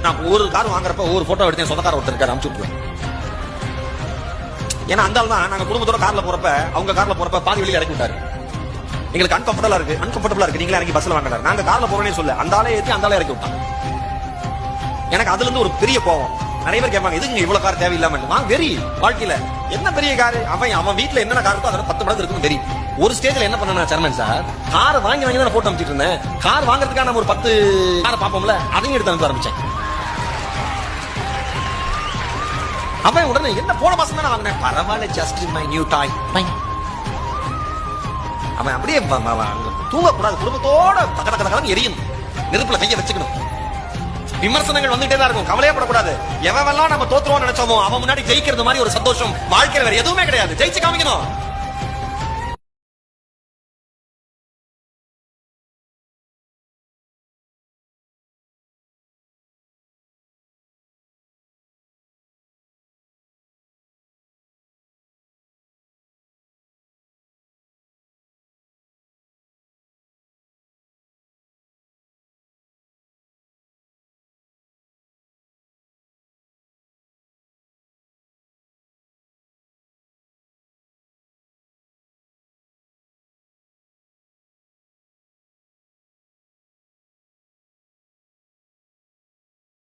நான் ஒரு கார் வாங்குறப்ப ஒரு போட்டோ எடுத்தேன், சொந்தக்கார ஒருத்தர் இருக்காரு, அனுப்பிச்சு விட்டுருவேன். ஏன்னா அந்த ஆள் தான் நாங்க குடும்பத்தோட கார்ல போறப்ப, அவங்க கார்ல போறப்ப பாதி வெளியில இறக்கி விட்டாரு. எங்களுக்கு அன்கம்ஃபர்டபுளா இருக்கு, நீங்களே இறங்கி பஸ்ல வாங்கினாரு. நாங்க கார்ல போறோம்னே சொல்ல அந்த ஆளே ஏற்றி அந்த ஆளே இறக்கி விட்டாங்க. எனக்கு அதுல இருந்து ஒரு பெரிய கோவம். நிறைய பேர் கேட்பாங்க, எதுக்கு இவ்வளவு கார் தேவையில்லாம வாங்க வெறி வாழ்க்கையில என்ன பெரிய காரு, அவன் வீட்டுல என்னென்ன கார் இருக்கோ அதோட 10 மடங்கு இருக்குன்னு தெரியும். ஒரு ஸ்டேஜ்ல என்ன பண்ணா சேர்மன் சார், காரை வாங்கி தான் போட்டோ அமைச்சிட்டு இருந்தேன். கார் வாங்குறதுக்காக நம்ம ஒரு 10 காரை பார்ப்போம்ல, அதையும் எடுத்து அனுப்ப ஆரம்பிச்சேன். அவன் உடனே என்ன போன மாசம் தான் வாங்கினேன், பரவாயில்ல ஜஸ்ட் மை நியூ டாய். அவன் அப்படியே தூங்கக்கூடாது, குடும்பத்தோட தகடக்கடன்னு எரியணும், நெருப்புல கைய வச்சுக்கணும். விமர்சனங்கள் வந்துட்டே தான் இருக்கும், கவலையப்படக்கூடாது. எவெல்லாம் நம்ம தோத்துருவோம் நினைச்சோமோ அவன் முன்னாடி ஜெயிக்கிறது மாதிரி ஒரு சந்தோஷம் வாழ்க்கையில வேற எதுவுமே கிடையாது. ஜெயிச்சு காமிக்கணும்.